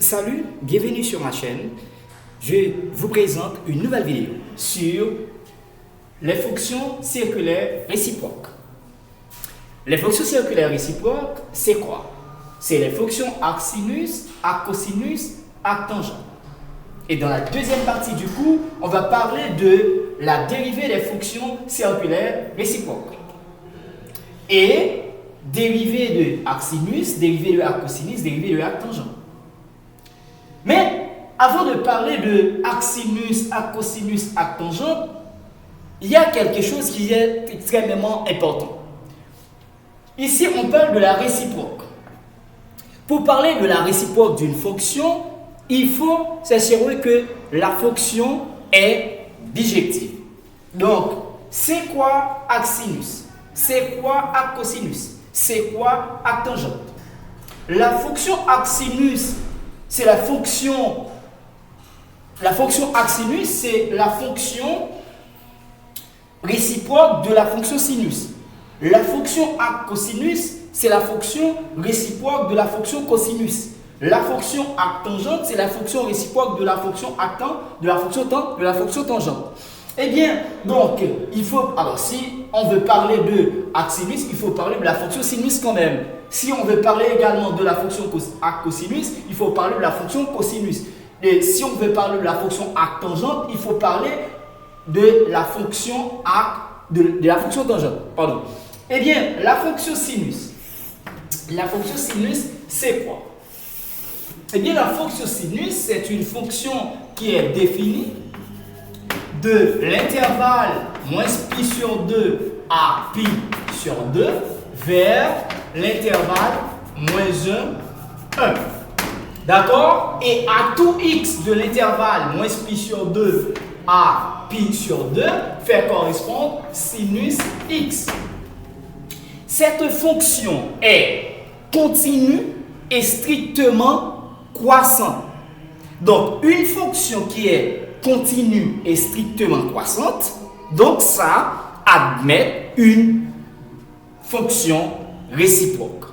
Salut, bienvenue sur ma chaîne. Je vous présente une nouvelle vidéo sur les fonctions circulaires réciproques. Les fonctions circulaires réciproques, c'est quoi? C'est les fonctions arc-sinus, arc-cosinus, arc-tangente. Et dans la deuxième partie du cours, on va parler de la dérivée des fonctions circulaires réciproques. Et dérivée de arc-sinus, dérivée de arc-cosinus, dérivée de arc-tangente. Mais avant de parler de arc-sinus, arc-cosinus, arc-tangente, il y a quelque chose qui est extrêmement important. Ici, on parle de la réciproque. Pour parler de la réciproque d'une fonction, il faut s'assurer que la fonction est bijective. Donc, c'est quoi arc-sinus? C'est quoi arc-cosinus? C'est quoi arc-tangente? La fonction arc-sinus, c'est la fonction arc-sinus, c'est la fonction réciproque de la fonction sinus. La fonction arc-cosinus, c'est la fonction réciproque de la fonction cosinus. La fonction arc-tangente, c'est la fonction réciproque de la fonction de la fonction tangente. Eh bien, donc, alors si on veut parler de arc-sinus, il faut parler de la fonction sinus quand même. Si on veut parler également de la fonction arc-cosinus, il faut parler de la fonction cosinus. Et si on veut parler de la fonction arc-tangente, il faut parler de la fonction tangente. Pardon. Eh bien, la fonction sinus, c'est quoi? Eh bien, la fonction sinus, c'est une fonction qui est définie de l'intervalle moins pi sur 2 à pi sur 2 vers l'intervalle moins 1, 1. D'accord? Et à tout x de l'intervalle moins pi sur 2 à pi sur 2 fait correspondre sinus x. Cette fonction est continue et strictement croissante. Donc, une fonction qui est continue et strictement croissante, donc ça admet une fonction réciproque.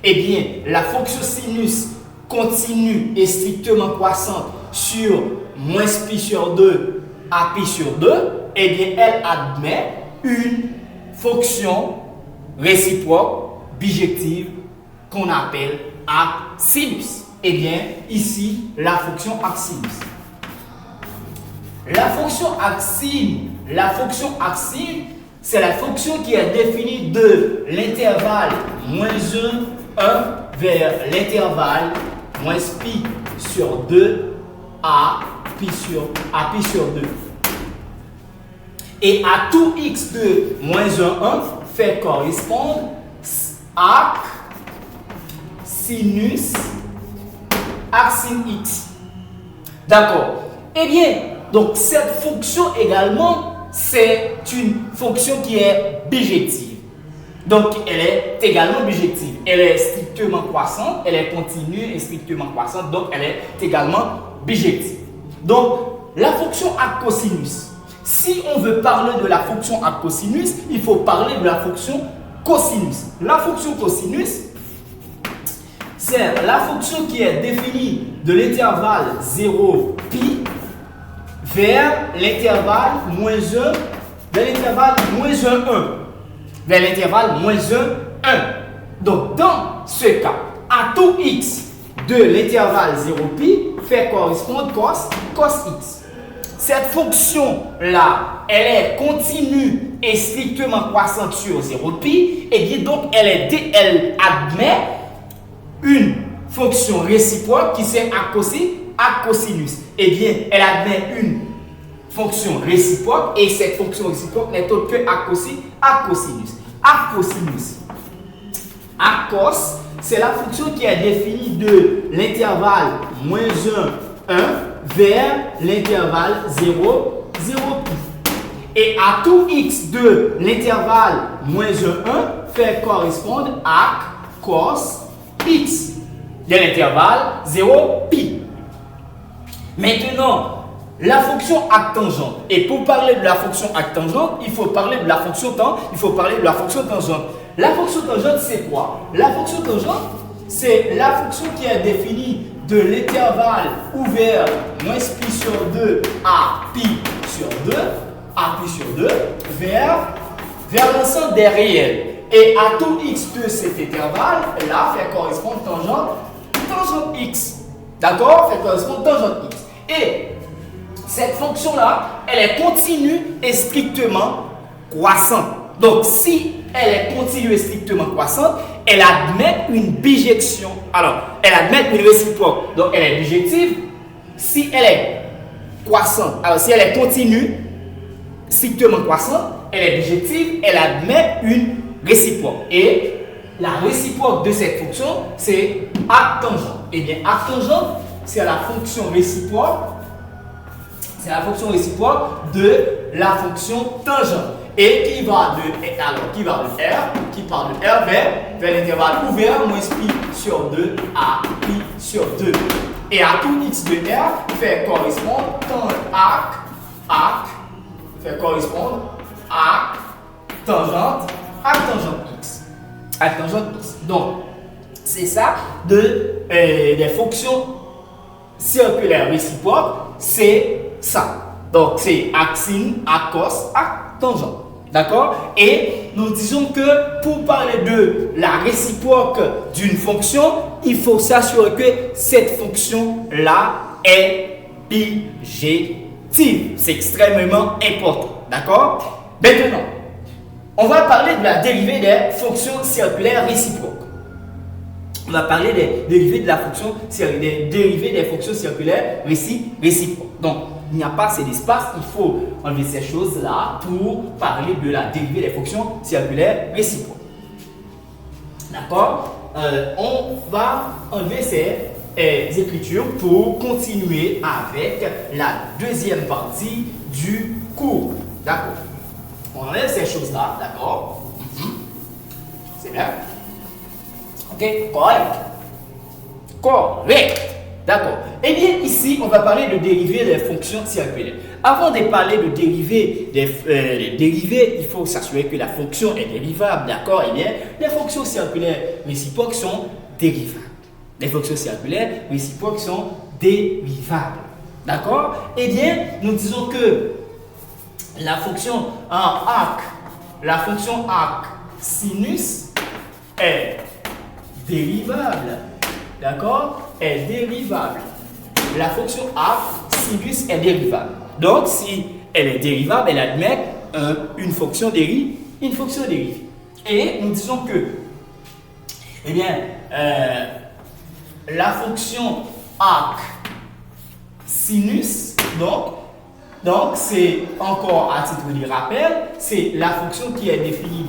Eh bien, la fonction sinus continue et strictement croissante sur moins pi sur 2 à pi sur 2, eh bien, elle admet une fonction réciproque bijective qu'on appelle arc-sinus. Eh bien, ici, la fonction arc-sinus. La fonction arc-sin, c'est la fonction qui est définie de l'intervalle moins 1, 1 vers l'intervalle moins pi sur 2 à pi sur 2. Et à tout x de moins 1, 1 fait correspondre arc sin x. D'accord. Eh bien, donc cette fonction également, c'est une fonction qui est bijective. Donc elle est également bijective. Elle est strictement croissante, elle est continue et strictement croissante, donc elle est également bijective. Donc la fonction arc-cosinus. Si on veut parler de la fonction arc-cosinus, il faut parler de la fonction cosinus. La fonction cosinus, c'est la fonction qui est définie de l'intervalle 0 pi vers l'intervalle moins 1, vers l'intervalle moins 1, 1. Vers l'intervalle moins 1, 1. Donc, dans ce cas, à tout x de l'intervalle 0 pi fait correspondre cos x. Cette fonction-là, elle est continue et strictement croissante sur 0 pi, et bien donc elle admet une fonction réciproque qui c'est arc-cosinus. Eh bien, elle admet une fonction réciproque et cette fonction réciproque n'est autre que arc-cosinus. Arc-cos, c'est la fonction qui est définie de l'intervalle moins 1, 1 vers l'intervalle 0, 0 pi. Et à tout x de l'intervalle moins 1, 1 fait correspondre arc-cos x de l'intervalle 0 pi. Maintenant, la fonction arc-tangente. Et pour parler de la fonction arc-tangente, il faut parler de la fonction tangente. La fonction tangente, c'est quoi? La fonction tangente, c'est la fonction qui est définie de l'intervalle ouvert moins pi sur 2 à pi sur 2, vers l'ensemble des réels. Et à tout x de cet intervalle, là, fait correspondre tangente x. D'accord? Fait correspondre tangente x. Et cette fonction-là, elle est continue et strictement croissante. Donc, si elle est continue et strictement croissante, elle admet une bijection. Alors, elle admet une réciproque. Donc, elle est bijective. Si elle est croissante, alors si elle est continue, strictement croissante, elle est bijective, elle admet une réciproque. Et la réciproque de cette fonction, c'est arc tangente. Eh bien, arc tangente, c'est la fonction réciproque. C'est la fonction réciproque de la fonction tangente. Et qui va de R vers l'intervalle ouvert moins pi sur 2 à pi sur 2. Et à tout x de R fait correspondre arc tangente x. Arc tangente x. Donc, c'est ça des fonctions circulaires réciproques, c'est ça. Donc, c'est arc sin, arc cos, arc tangente. D'accord? Et nous disons que pour parler de la réciproque d'une fonction, il faut s'assurer que cette fonction-là est bijective. C'est extrêmement important. D'accord? Maintenant, on va parler de la dérivée des fonctions circulaires réciproques. On va parler des dérivés de la fonction, des dérivés des fonctions circulaires réciproques. Donc, il n'y a pas assez d'espace, il faut enlever ces choses-là pour parler de la dérivée des fonctions circulaires réciproques. D'accord? On va enlever ces écritures pour continuer avec la deuxième partie du cours. D'accord? On enlève ces choses-là, d'accord? C'est bien. Ok? Correct. D'accord. Eh bien, ici, on va parler de dérivés des fonctions circulaires. Avant de parler de dérivés, il faut s'assurer que la fonction est dérivable. D'accord? Eh bien, les fonctions circulaires réciproques sont dérivables. Les fonctions circulaires réciproques sont dérivables. D'accord? Eh bien, nous disons que la fonction arc sinus est dérivable. D'accord? Est dérivable. La fonction arc sinus est dérivable. Donc, si elle est dérivable, elle admet une fonction dérivée. Et nous disons que, eh bien, la fonction arc sinus, donc c'est encore à titre de rappel, c'est la fonction qui est définie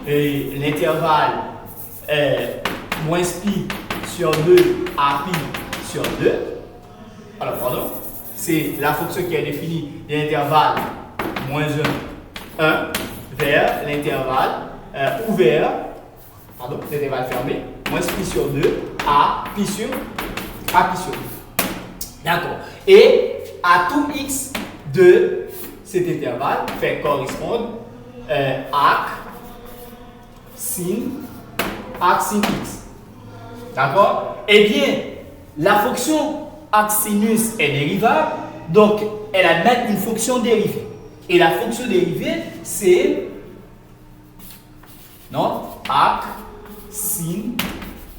de l'intervalle moins pi sur 2 à pi sur 2. Alors, pardon, c'est la fonction qui est définie de l'intervalle moins 1 vers l'intervalle ouvert, l'intervalle fermé, moins pi sur 2 à pi sur 2. D'accord. Et à tout x de cet intervalle fait correspondre arc sin x. D'accord? Eh bien, la fonction arc sinus est dérivable, donc elle admet une fonction dérivée. Et la fonction dérivée, c'est arc sin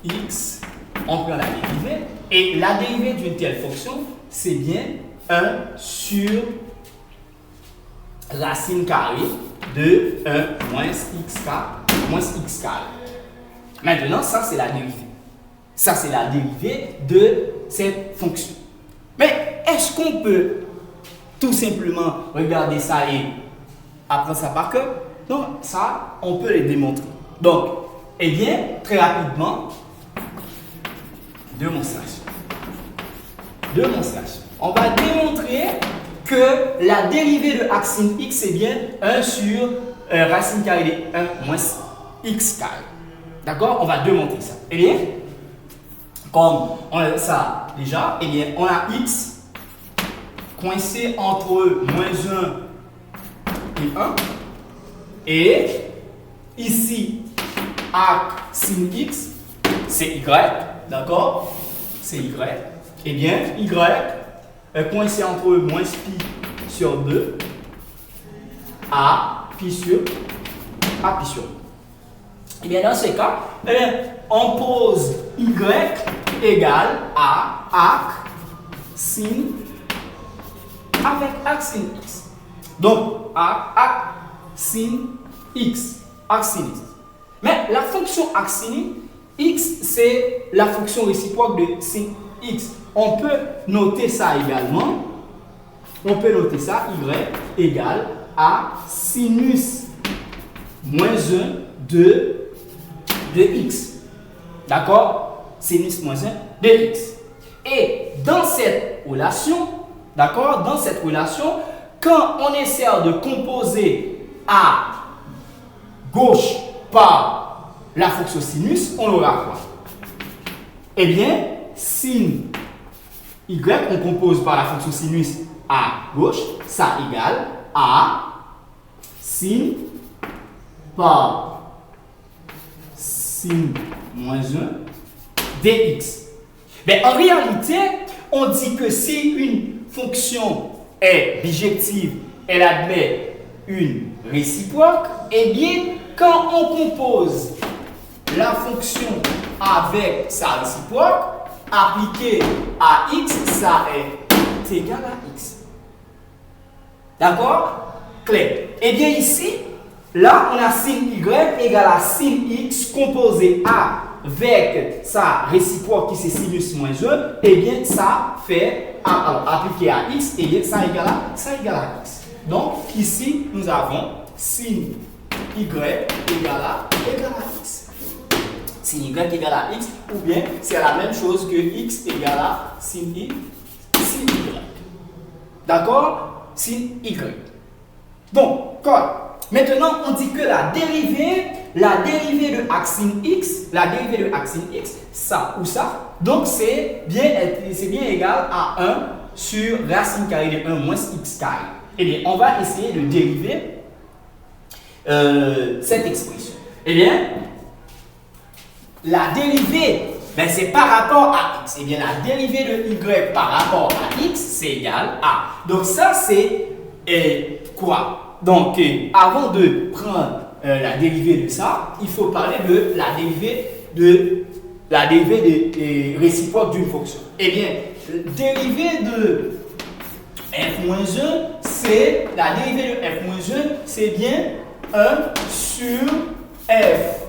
x. On prend la dérivée. Et la dérivée d'une telle fonction, c'est bien 1 sur racine carrée de 1 moins x carré. Maintenant, ça, c'est la dérivée. Ça, c'est la dérivée de cette fonction. Mais est-ce qu'on peut tout simplement regarder ça et apprendre ça par cœur? Non, ça, on peut le démontrer. Donc, eh bien, très rapidement, démonstration. On va démontrer que la dérivée de arc sin x, c'est bien 1 sur racine carrée de 1 moins x carré. D'accord? On va démontrer ça. Eh bien, comme on a ça déjà, eh bien, on a x coincé entre moins 1 et 1. Et ici, arc sin x, c'est y. D'accord? C'est y. eh bien, y est coincé entre moins pi sur 2 à pi sur A. Et bien, dans ce cas, eh bien, on pose y égale à arc sin avec arc sin x. Donc, arc sin x. Arc sin x. Mais la fonction arc sin x, c'est la fonction réciproque de sin x. On peut noter ça également. On peut noter ça, y égale à sinus moins 1 de x. D'accord? Sinus moins 1 de x. Et dans cette relation, d'accord? Dans cette relation, quand on essaie de composer à gauche par la fonction sinus, on aura quoi? Eh bien, sin y, on compose par la fonction sinus à gauche, ça égale à sin par sin moins 1 dx. Mais en réalité, on dit que si une fonction est bijective, elle admet une réciproque, et bien, quand on compose la fonction avec sa réciproque, appliquée à x, ça est égal à x. D'accord? Clair. Et bien ici, là, on a sin y égale à sin x composé avec sa réciproque qui c'est sinus moins 1, et bien ça fait, alors appliqué à x, et bien ça égale à x. Donc ici, nous avons sin y égale à x. Sin y égale à x, ou bien c'est la même chose que x égale à sin y. D'accord? Sin y. Donc, maintenant, on dit que la dérivée de arc sin x, ça ou ça, donc c'est bien égal à 1 sur racine carrée de 1 moins x carré. Eh bien, on va essayer de dériver cette expression. Eh bien, la dérivée, ben, c'est par rapport à x. Eh bien, la dérivée de y par rapport à x, c'est égal à. Donc, ça, c'est quoi? Donc, avant de prendre la dérivée de ça, il faut parler de la dérivée réciproque d'une fonction. Eh bien, dérivée de f-1, c'est la dérivée de f-1, c'est bien 1 sur f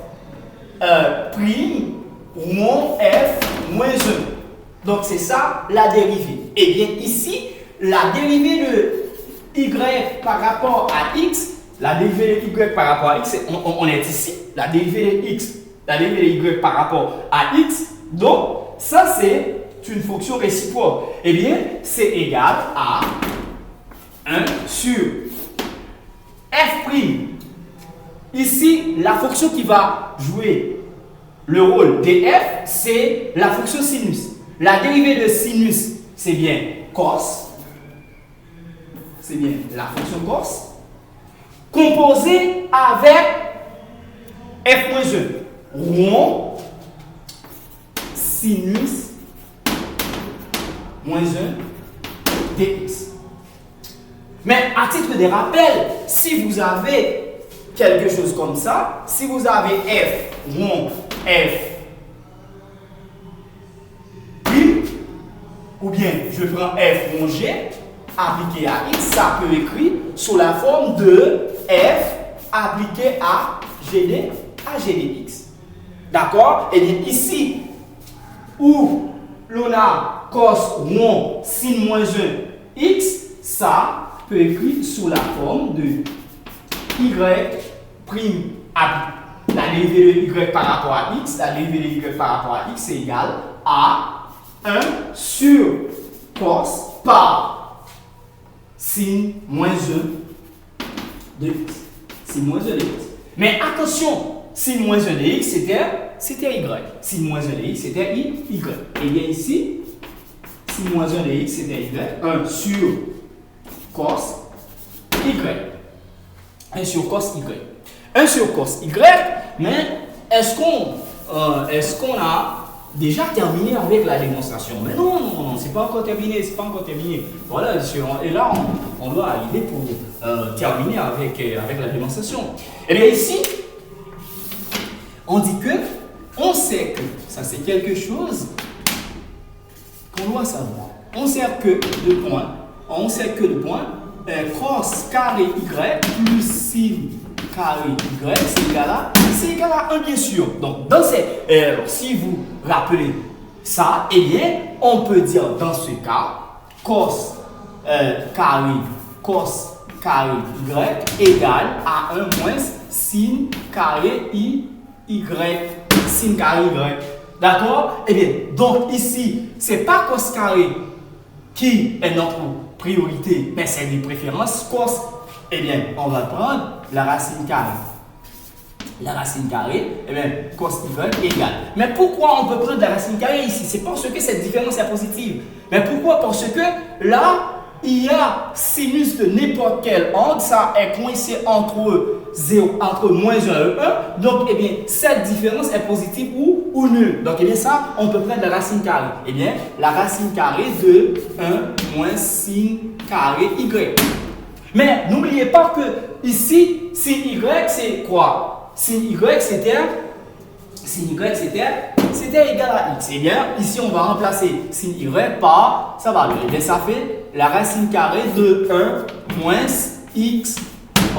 prime moins f moins 1. Donc, c'est ça la dérivée. Et bien, ici, la dérivée de y par rapport à x, la dérivée de y par rapport à x, on est ici, la dérivée de x, la dérivée de y par rapport à x. Donc, ça, c'est une fonction réciproque. Eh bien, c'est égal à 1 sur f'. Ici, la fonction qui va jouer le rôle df, c'est la fonction sinus. La dérivée de sinus, c'est bien cos. C'est bien la fonction cos. Composée avec f-1 rond sinus moins 1 dx. Mais à titre de rappel, si vous avez quelque chose comme ça, si vous avez f rond f prime, ou bien je prends f rond g appliqué à x, ça peut écrire sous la forme de f appliqué à gd dx. D'accord? Et bien ici, où l'on a cos rond sin moins 1 x, ça peut écrire sous la forme de y prime la dérivée de y par rapport à x, la dérivée de y par rapport à x c'est égal à 1 sur cos par sin moins 1 de x. Sin moins 1 de x. Mais attention, sin moins 1 de x c'était y. Sin moins 1 de x c'était y. Et bien ici, sin moins 1 de x c'était y. 1 sur cos y. 1 sur cos y. 1 sur cos y, mais est-ce qu'on a déjà terminé avec la démonstration. Mais non, non, non, c'est pas encore terminé, c'est pas encore terminé. Voilà, et là, on doit arriver pour terminer avec la démonstration. Et bien ici, on dit que, on sait que, ça c'est quelque chose qu'on doit savoir. On sait que le point, cos carré y plus sin carré y, c'est égal à 1 bien sûr. Donc, si vous rappelez ça, eh bien, on peut dire dans ce cas, cos carré y égale à 1 moins sin carré y, sin carré y. D'accord? Eh bien, donc ici, c'est pas cos carré qui est notre priorité, mais c'est des préférences. Cos, eh bien, on va prendre la racine carrée. La racine carrée, eh bien, cos y égale. Mais pourquoi on peut prendre la racine carrée ici? C'est parce que cette différence est positive. Mais pourquoi? Parce que là, il y a sinus de n'importe quel angle, ça est coincé entre moins 1 et 1. Donc, eh bien, cette différence est positive ou nulle. Donc, eh bien, ça, on peut prendre la racine carrée. Eh bien, la racine carrée de 1 moins sin carré y. Mais n'oubliez pas que ici, sin y, c'est quoi? Sin y, c'était égal à x. Eh bien, ici, on va remplacer sin y par sa valeur. Eh bien, ça fait la racine carrée de 1 moins x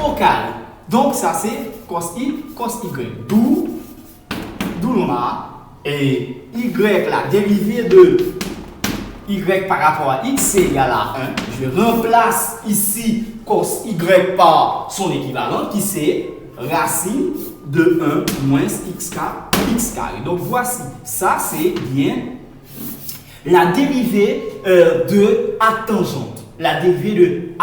au carré. Donc, ça, c'est cos y. D'où l'on a y, la dérivée de y par rapport à x, c'est égal à 1. Je remplace ici cos y par son équivalent, qui c'est racine de 1 moins x carré. Donc, voici, ça, c'est bien la dérivée de arc tangente. La dérivée de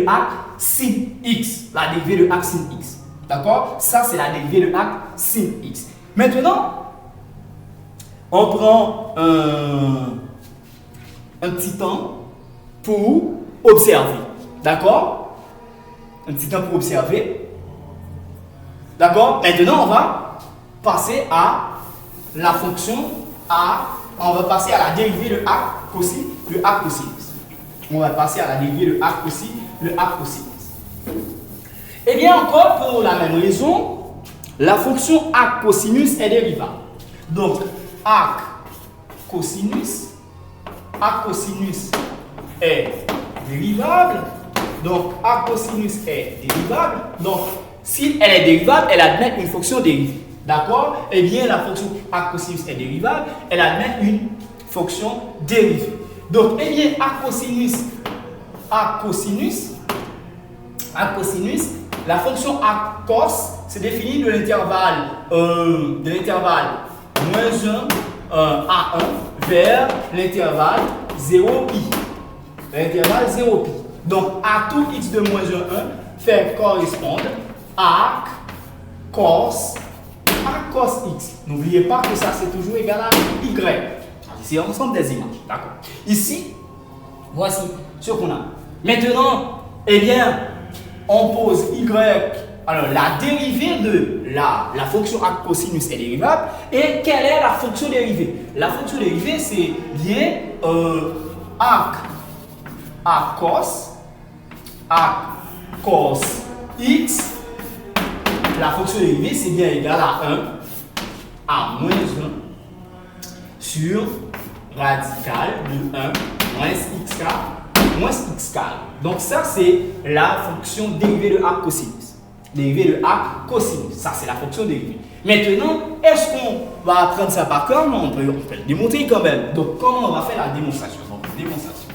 arc sin x. La dérivée de arc sin x. D'accord? Ça, c'est la dérivée de arc sin x. Maintenant, on prend un petit temps pour observer. D'accord? Un petit temps pour observer. D'accord? Maintenant, on va passer à la fonction on va passer à la dérivée de arc cosinus. On va passer à la dérivée de arc cosinus. Et bien encore, pour la même raison, la fonction arc cosinus est dérivable. Donc, arc cosinus est dérivable. Donc, arc cosinus est dérivable. Donc, si elle est dérivable, elle admet une fonction dérivée. D'accord? Eh bien, la fonction arc cosinus est dérivable, elle admet une fonction dérivée. Donc, eh bien, arc cosinus, la fonction arc cos, c'est défini de l'intervalle moins 1 à 1 vers l'intervalle 0pi. Donc, à tout x de moins 1, 1 fait correspondre à arc cos x. N'oubliez pas que ça, c'est toujours égal à y. C'est ensemble des images. D'accord. Ici, voici ce qu'on a. Maintenant, eh bien, on pose y. Alors, la dérivée de la fonction arc cosinus est dérivable. Et quelle est la fonction dérivée? La fonction dérivée, c'est bien arc cos x. La fonction dérivée, c'est bien égal à 1 à moins 1 sur radical de 1 moins x carré. Donc ça, c'est la fonction dérivée de arc cosinus. Ça, c'est la fonction dérivée. Maintenant, est-ce qu'on va apprendre ça par cœur? Non, on peut le démontrer quand même. Donc, comment on va faire la démonstration? Donc, démonstration.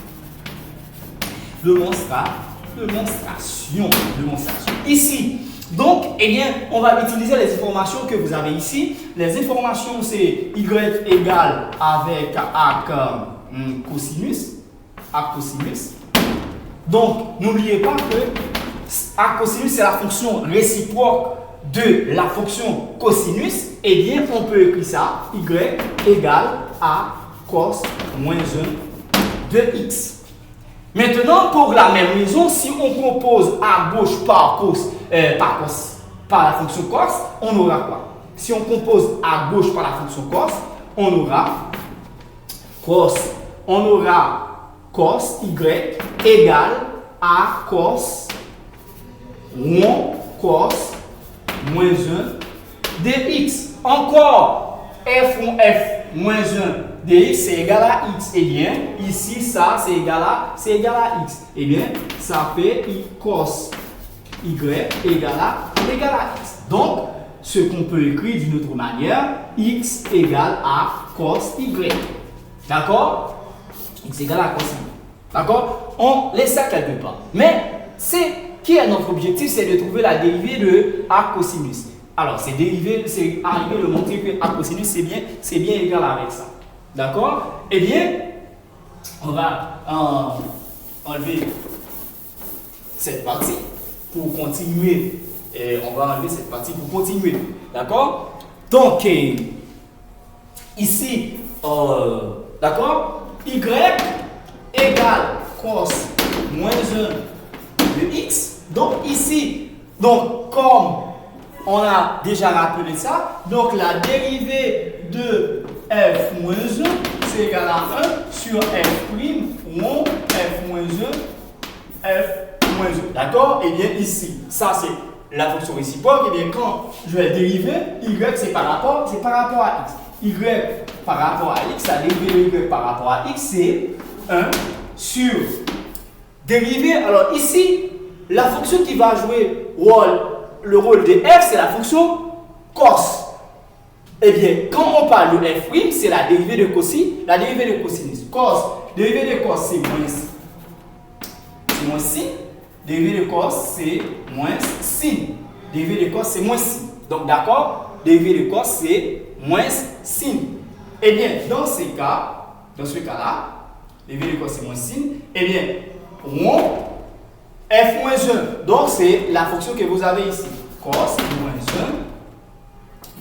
Ici, donc, eh bien, on va utiliser les informations que vous avez ici. Les informations, c'est y égale avec arc cosinus. Donc, n'oubliez pas que arc cosinus, c'est la fonction réciproque de la fonction cosinus. Eh bien, on peut écrire ça, y égale à cos moins 1 de x. Maintenant, pour la même raison, si on compose à gauche par la fonction cos, on aura quoi? Si on compose à gauche par la fonction cos, on aura cos y égale à cos rond cos moins 1 dx. Encore, f moins 1 dx c'est égal à x. Eh bien, ici, ça, c'est égal à x. Eh bien, ça fait cos y égale à x. Donc, ce qu'on peut écrire d'une autre manière, x égale à cos y. D'accord? X égale à cos y. D'accord? On laisse ça quelque part. Mais, qui est notre objectif? C'est de trouver la dérivée de a cosinus. Alors, c'est arriver de montrer que a cosinus, c'est bien égal avec ça. D'accord? Eh bien, on va enlever cette partie pour continuer. On va enlever cette partie pour continuer. D'accord? Donc, ici, d'accord? Y égale cos moins 1 de x. Donc, ici, comme on a déjà rappelé ça, donc la dérivée de f moins 1, c'est égal à 1 sur f prime rond f moins 1, f moins 1. D'accord? Et bien ici, ça c'est la fonction réciproque. Et bien quand je vais dériver, y c'est par rapport à x. Y par rapport à x, la dérivée de y par rapport à x, c'est 1 sur dérivée. Alors ici, la fonction qui va jouer le rôle de f, c'est la fonction cos. Eh bien, quand on parle de f', c'est la dérivée de cosinus. Dérivée de cos, c'est moins sin. Dérivée de cos, c'est moins sin. Dérivée de cos, c'est moins sin. Donc, d'accord, dérivée de cos, c'est moins sin. Eh bien, dans ce cas-là, dérivée de cos, c'est moins sin. Eh bien, rond f moins 1. Donc, c'est la fonction que vous avez ici. Cos moins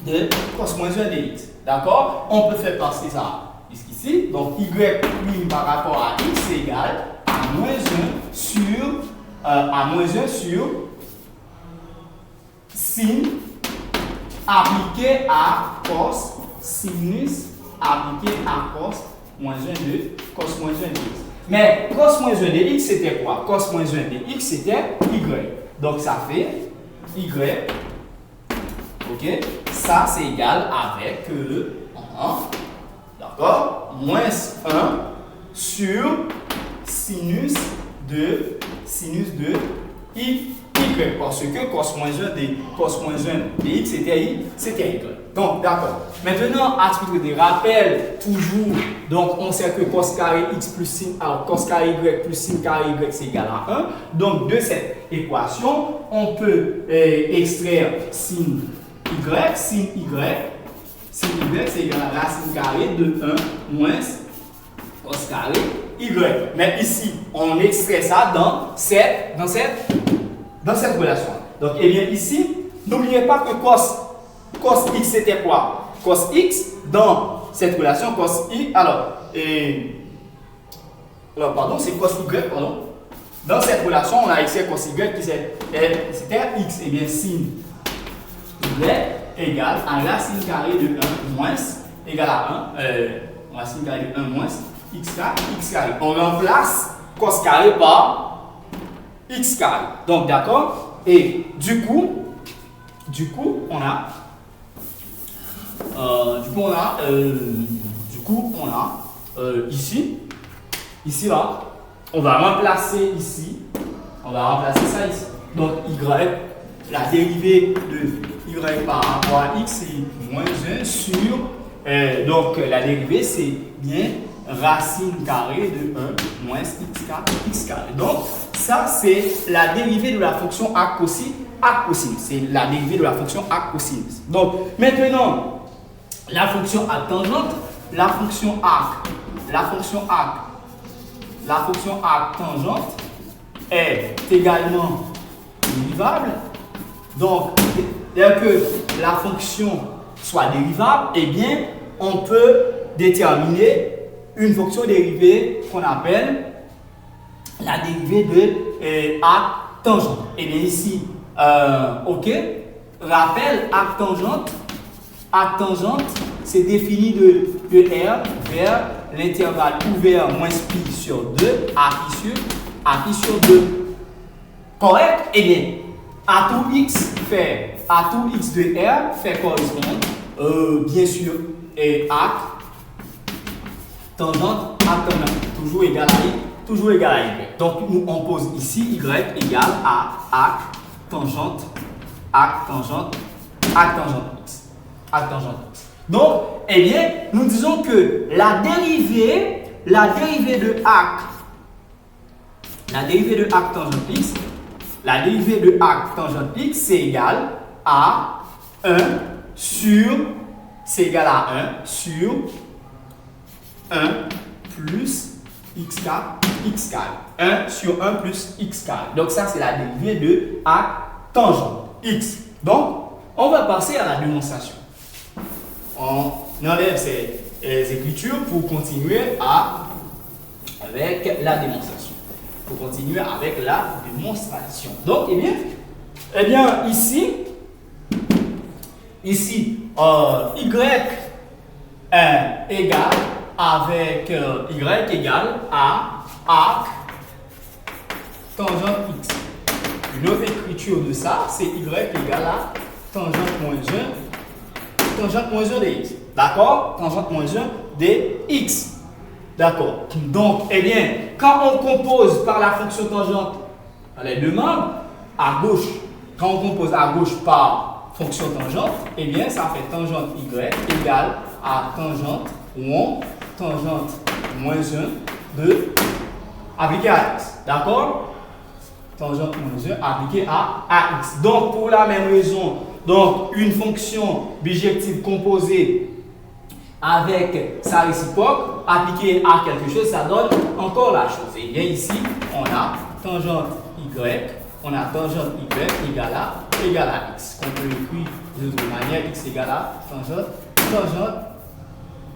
1 de cos moins 1 dx. D'accord? On peut faire passer ça jusqu'ici. Donc, y prime par rapport à x c'est égal à moins 1 sur sin appliqué à cos sinus appliqué à cos moins 1 de cos moins 1 dx. Mais cos moins 1 dx c'était quoi? Cos moins 1 dx c'était y. Donc, ça fait y. Ok, ça c'est égal avec d'accord, moins 1 sur sinus de y, parce que cos moins 1 dx c'était y. Donc d'accord. Maintenant, à titre de rappel, toujours, donc on sait que cos carré x plus sin, alors cos carré y plus sin carré y c'est égal à 1. Donc de cette équation, on peut extraire sin y c'est égal à racine carrée de 1 moins cos carré y. Mais ici, on extrait ça dans cette relation. Donc, eh bien ici, n'oubliez pas que cos x c'était quoi? Cos x dans cette relation cos y. Alors pardon, c'est cos y, pardon. Dans cette relation, on a extrait cos y qui c'était x. Et bien sin y égale à racine carrée de 1 moins égale à 1 racine carrée de 1 moins x carré. On remplace cos carré par x carré. Donc d'accord. Et du coup on a ici là, on va remplacer ici, ça ici. Donc y, la dérivée de y par rapport à x c'est moins 1 sur, donc la dérivée c'est bien racine carrée de 1 moins x carré. Donc ça c'est la dérivée de la fonction arc cosinus. C'est la dérivée de la fonction arc cosinus. Donc maintenant, la fonction arc tangente, la fonction arc tangente est également dérivable. Donc, dès que la fonction soit dérivable, eh bien, on peut déterminer une fonction dérivée qu'on appelle la dérivée de arc tangente. Et bien ici, ok, rappel, arc tangente, c'est défini de R vers l'intervalle ouvert moins pi sur 2, A pi sur 2. Correct? Eh bien, A tout X de R fait correspondre, bien sûr, et arc tangente à tangente, toujours égal à Y. Donc, nous on pose ici Y égale à arc tangente X. Donc, eh bien, nous disons que la dérivée de arc tangente X, c'est égal à 1 sur 1 plus x carré. 1 sur 1 plus x carré. Donc, ça, c'est la dérivée de arc tangente X. Donc, on va passer à la démonstration. On enlève ces écritures pour continuer avec la démonstration. Donc, eh bien ici, y égale avec y égale à arc tangente x. Une autre écriture de ça, c'est y égale à tangente moins 1 de x. D'accord? Tangente moins 1 de x. D'accord? Donc, eh bien, quand on compose par la fonction tangente les deux membres, à gauche, quand on compose à gauche par fonction tangente, eh bien, ça fait tangente y égale à tangente moins 1 de appliqué à x. D'accord? Tangente moins 1 appliqué à x. Donc, pour la même raison, donc une fonction bijective composée avec sa réciproque appliquée à quelque chose, ça donne encore la chose. Et bien ici, on a tangente y égale à x. Qu'on peut écrire de toute manière, x égale à tangente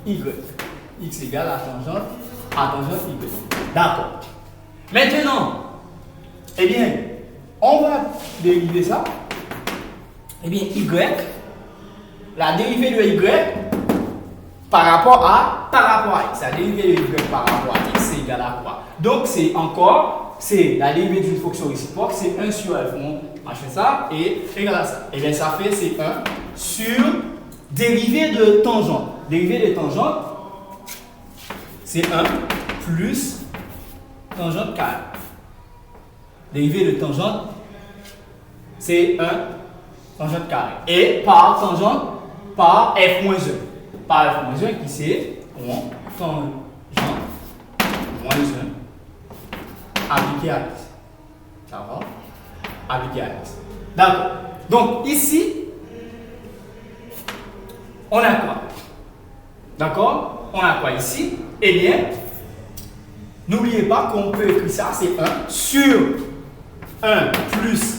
y. X égale à tangente y. D'accord. Maintenant, eh bien, on va dériver ça. Eh bien, y, la dérivée de y par rapport à x. La dérivée de y par rapport à x, c'est égal à quoi? Donc, c'est la dérivée d'une fonction réciproque, c'est 1 sur f, on fait ça, et égal à ça. Et bien, ça fait, c'est 1 sur dérivée de tangente. Dérivée de tangente, c'est 1 plus tangente carré. Dérivée de tangente, c'est 1 tangente carré. Et par tangente, par f moins 1. Par f moins 1 qui c'est tangente moins 1 appliqué à x. Ça va? Appliqué à x. D'accord. Donc ici, on a quoi? D'accord? On a quoi ici? Eh bien, n'oubliez pas qu'on peut écrire ça, c'est 1 sur 1 plus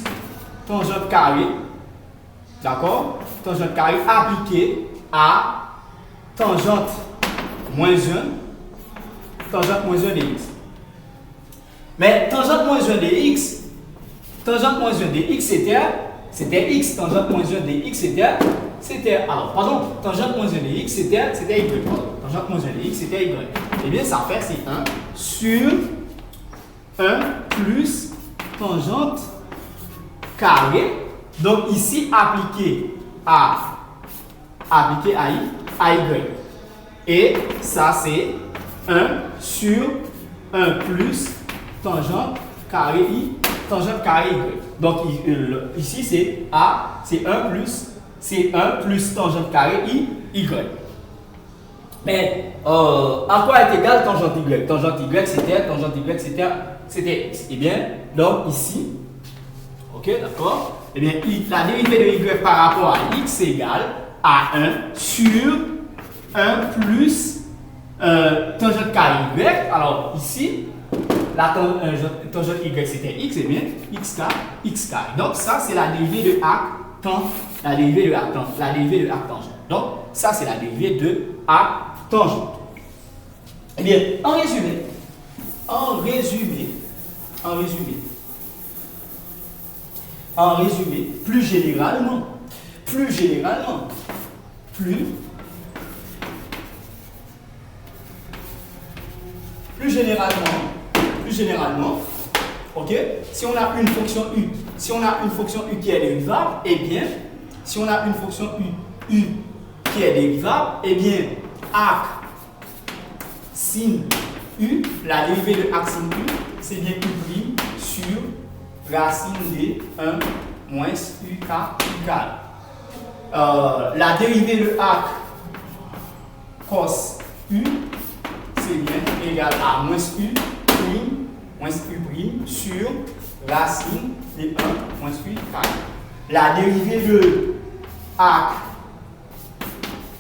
tangente carré. D'accord? Tangente carré appliqué à tangente moins 1 de x. Mais tangente moins 1 de x, c'était x, tangente moins 1 de x, tangente moins 1 de x, c'était y, tangente moins 1 de x, c'était y. Eh bien, ça fait, c'est 1 sur 1 plus tangente carré. Donc, ici, appliqué à y. Et ça, c'est 1 sur 1 plus tangente carré y. Donc, ici, c'est 1 plus tangente carré y. Mais, à quoi est égal tangente y? Tangente y, c'était x. Eh bien, donc ici, ok, d'accord? Eh bien, la dérivée de y par rapport à x égale à 1 sur 1 plus tangente carré y. Alors, ici, la tangente y c'était x, et bien x carré. Donc, ça, c'est la dérivée de arc tangente. Donc, ça, c'est la dérivée de arc tangente. Eh bien, en résumé, plus généralement, Plus généralement, ok, si on a une fonction u, qui est dérivable, eh bien, si on a une fonction u qui est dérivable, eh bien, arc sin u, la dérivée de arc sin u, c'est bien u' sur racine de 1 moins u carré. La dérivée de arc cos u, c'est bien égal à moins u prime sur racine de 1 moins u carré. La dérivée de arc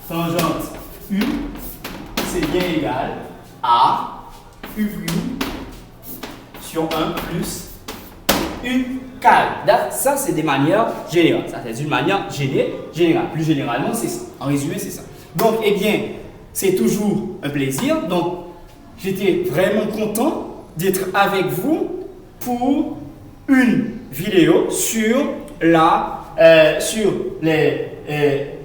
tangente u, c'est bien égal à u prime sur 1 plus u carré. Ça, c'est des manières générales. Ça, c'est une manière générale. Plus généralement, c'est ça. En résumé, c'est ça. Donc, eh bien, c'est toujours un plaisir. Donc, j'étais vraiment content d'être avec vous pour une vidéo sur les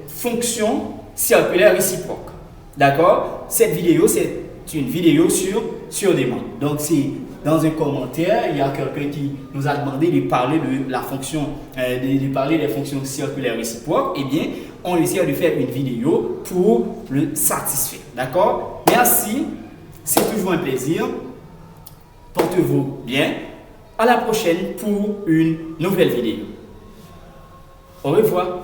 fonctions circulaires réciproques. D'accord? Cette vidéo, c'est une vidéo sur demande. Donc, c'est dans un commentaire, il y a quelqu'un qui nous a demandé de parler de la fonction, de parler des fonctions circulaires réciproques. Eh bien, on essaie de faire une vidéo pour le satisfaire. D'accord? Merci. C'est toujours un plaisir. Portez-vous bien. À la prochaine pour une nouvelle vidéo. Au revoir.